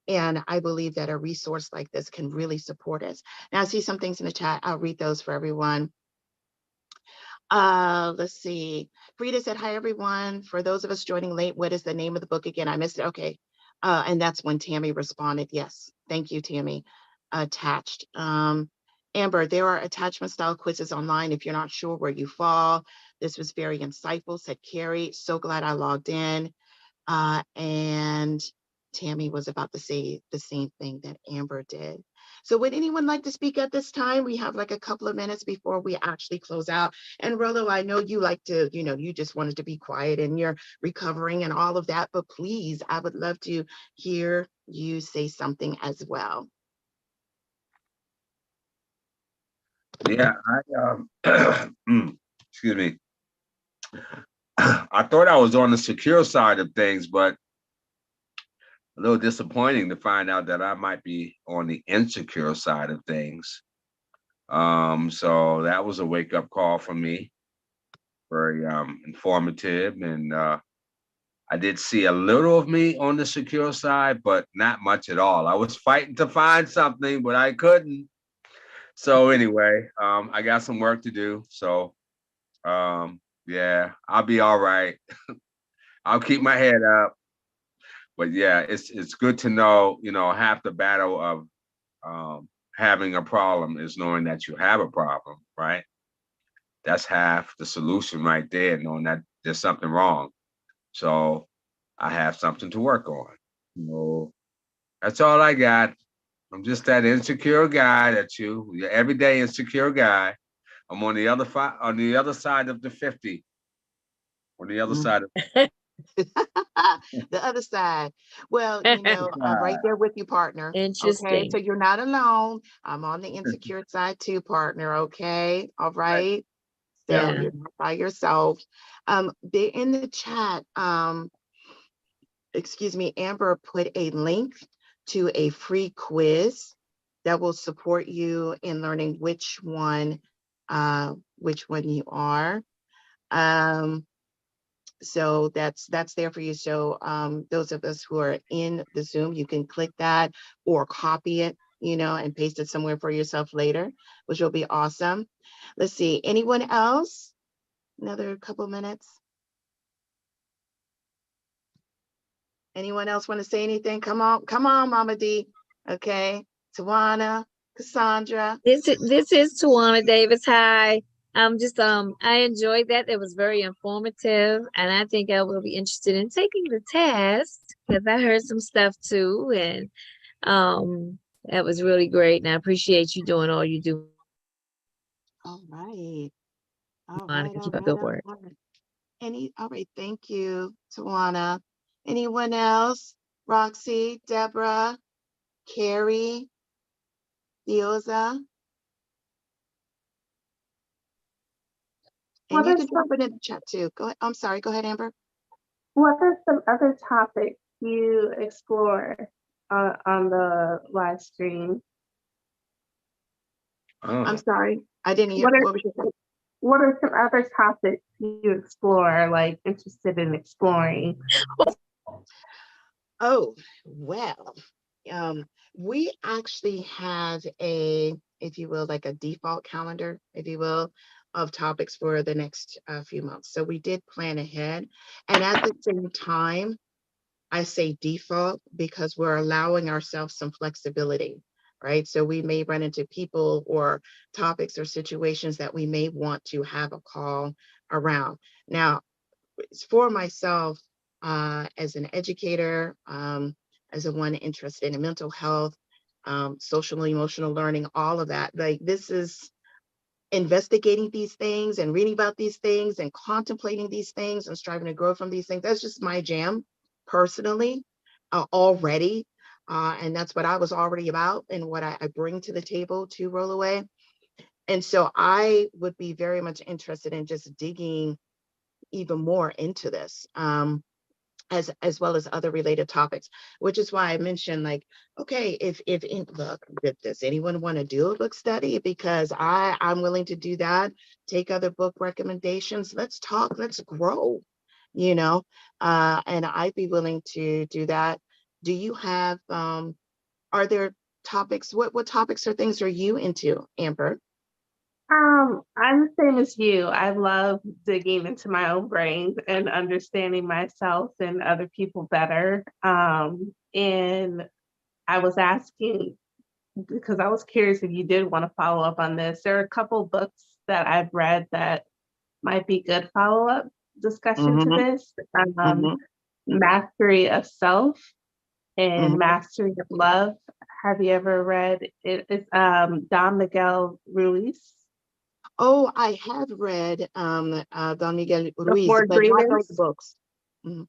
Speaker 1: And I believe that a resource like this can really support us. Now, I see some things in the chat. I'll read those for everyone. Let's see. Frida said, hi, everyone. For those of us joining late, what is the name of the book again? I missed it. Okay. And that's when Tammy responded. Yes. Thank you, Tammy. Attached. Amber, there are attachment style quizzes online if you're not sure where you fall. This was very insightful, said Carrie. So glad I logged in. And Tammy was about to say the same thing that Amber did. So would anyone like to speak at this time? We have like a couple of minutes before we actually close out. And Rollo, I know you like to, you just wanted to be quiet and you're recovering and all of that, but please, I would love to hear you say something as well.
Speaker 2: Yeah, excuse me. I thought I was on the secure side of things, but a little disappointing to find out that I might be on the insecure side of things. So that was a wake-up call for me. Very informative, and I did see a little of me on the secure side, but not much at all. I was fighting to find something, but I couldn't. So anyway, I got some work to do. So yeah, I'll be all right. I'll keep my head up. But yeah, it's good to know, half the battle of having a problem is knowing that you have a problem, right? That's half the solution right there, knowing that there's something wrong. So I have something to work on. That's all I got. I'm just that insecure guy everyday insecure guy. I'm on the other side of the 50. On the other side of
Speaker 1: The other side. Well, you know, I'm right there with you, partner. Okay, so
Speaker 7: Interesting.
Speaker 1: you're not alone. I'm on the insecure side too, partner. Okay, all right. So
Speaker 7: Yeah.
Speaker 1: you're not by yourself. They in the chat, excuse me, Amber put a link to a free quiz that will support you in learning which one you are. So that's there for you. So those of us who are in the Zoom, you can click that or copy it, you know, and paste it somewhere for yourself later, which will be awesome. Let's see, anyone else? Another couple minutes. Anyone else want to say anything? Come on, Mama D. Okay, Tawana, Cassandra.
Speaker 7: This is Tawana Davis. Hi. I'm just I enjoyed that. It was very informative, and I think I will be interested in taking the test because I heard some stuff too, and that was really great. And I appreciate you doing all you do.
Speaker 1: All right. All right,
Speaker 7: Monica,
Speaker 1: all
Speaker 7: keep up
Speaker 1: right,
Speaker 7: good
Speaker 1: all
Speaker 7: work.
Speaker 1: right. All right, thank you, Tawana. Anyone else? Roxy, Deborah, Carrie, Dioza? And
Speaker 5: What
Speaker 1: you
Speaker 5: are
Speaker 1: can drop
Speaker 5: some
Speaker 1: it in the chat too. Go ahead. I'm sorry, go ahead, Amber.
Speaker 5: what are some other topics you explore on the live stream?
Speaker 1: I'm
Speaker 2: Oh,
Speaker 1: sorry, I didn't hear.
Speaker 5: What are
Speaker 1: What was your question?
Speaker 5: what are some other topics you explore, like interested in exploring?
Speaker 1: Oh, well, we actually have a, if you will, like a default calendar, if you will, of topics for the next few months. So we did plan ahead. And at the same time, I say default because we're allowing ourselves some flexibility, right? So we may run into people or topics or situations that we may want to have a call around. Now, for myself, as an educator, as a one interested in mental health, social and emotional learning, all of that, like this is investigating these things and reading about these things and contemplating these things and striving to grow from these things. That's just my jam personally, already. And that's what I was already about and what I bring to the table to Rolloway. And so I would be very much interested in just digging even more into this, as well as other related topics, which is why I mentioned, like, okay, if look, does anyone want to do a book study? Because I'm willing to do that, take other book recommendations, let's talk, let's grow, you know, and I'd be willing to do that. Do you have are there topics, what topics or things are you into, Amber?
Speaker 5: I'm the same as you. I love digging into my own brain and understanding myself and other people better. And I was asking because I was curious if you did want to follow up on this. There are a couple books that I've read that might be good follow-up discussion to
Speaker 1: Mm-hmm,
Speaker 5: this.
Speaker 1: mm-hmm,
Speaker 5: Mastery of Self and
Speaker 1: mm-hmm.
Speaker 5: Mastery of Love. Have you ever read it? It's Don Miguel Ruiz.
Speaker 1: Oh, I have read Don Miguel
Speaker 5: The
Speaker 1: Ruiz,
Speaker 5: Four
Speaker 1: but not those
Speaker 5: Agreements.
Speaker 1: books. Mhm.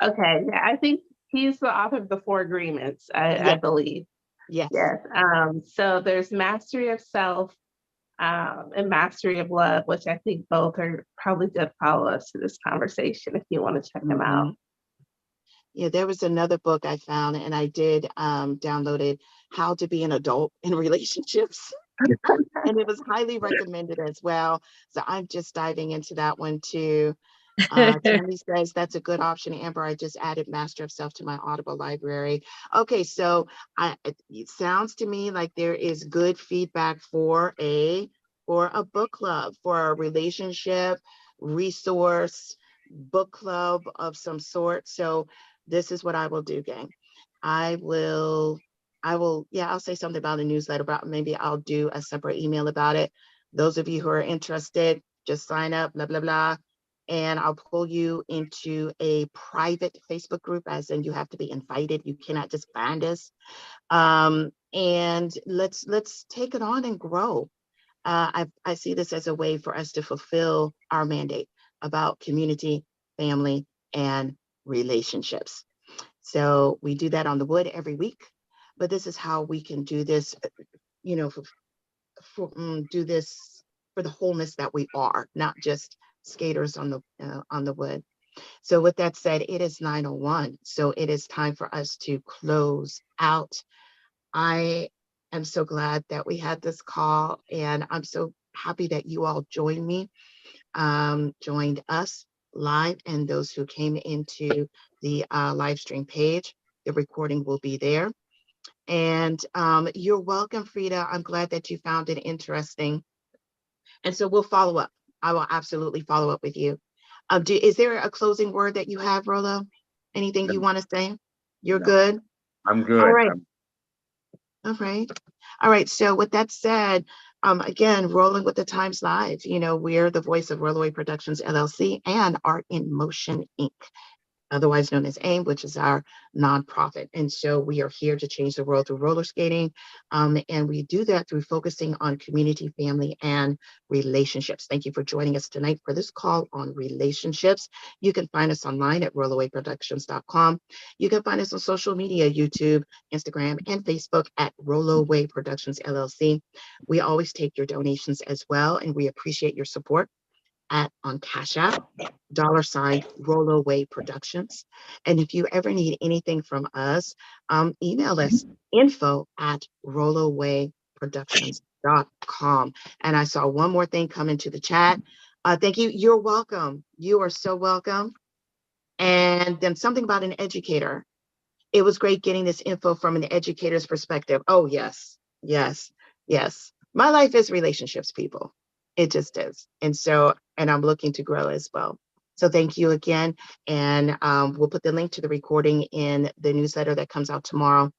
Speaker 5: Okay, yeah, I think he's the author of the Four Agreements, I
Speaker 1: Yes,
Speaker 5: believe.
Speaker 1: yes.
Speaker 5: Yes. So there's Mastery of Self and Mastery of Love, which I think both are probably good follow-ups to this conversation if you want to check them out.
Speaker 1: Mhm. Yeah, there was another book I found, and I did download it, How to Be an Adult in Relationships. And it was highly recommended as well. So I'm just diving into that one too. Tammy says that's a good option. Amber, I just added Master of Self to my Audible library. Okay, so it sounds to me like there is good feedback for a book club, for a relationship resource book club of some sort. So this is what I will do, gang. I will, yeah, I'll say something about a newsletter, about maybe I'll do a separate email about it. Those of you who are interested, just sign up, blah, blah, blah. And I'll pull you into a private Facebook group, as in you have to be invited. You cannot just find us. And let's take it on and grow. I see this as a way for us to fulfill our mandate about community, family, and relationships. So we do that on the wood every week, but this is how we can do this, you know, do this for the wholeness that we are, not just skaters on the wood. So with that said, it is 9:01. So it is time for us to close out. I am so glad that we had this call, and I'm so happy that you all joined me, joined us live, and those who came into the live stream page. The recording will be there. And you're welcome, Frida. I'm glad that you found it interesting. And so we'll follow up. I will absolutely follow up with you. Is there a closing word that you have, Rollo? Anything you want to say? You're
Speaker 2: No,
Speaker 1: good?
Speaker 2: I'm good.
Speaker 1: All right. All right. All right. So with that said, again, rolling with the times live, you know, we're the voice of Rolloway Productions LLC and Art in Motion Inc., otherwise known as AIM, which is our nonprofit. And so we are here to change the world through roller skating. And we do that through focusing on community, family, and relationships. Thank you for joining us tonight for this call on relationships. You can find us online at rollowayproductions.com. You can find us on social media, YouTube, Instagram, and Facebook at Rolloway Productions LLC. We always take your donations as well, and we appreciate your support on CashApp, $Rolloway Productions. And if you ever need anything from us, email us info@rollowayproductions.com. And I saw one more thing come into the chat. Thank you. You're welcome. You are so welcome. And then something about an educator. It was great getting this info from an educator's perspective. Oh, yes, yes, yes. My life is relationships, people. It just is. And so, and I'm looking to grow as well. So thank you again. And we'll put the link to the recording in the newsletter that comes out tomorrow.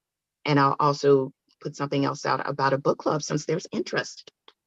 Speaker 1: And I'll also put something else out about a book club since there's interest.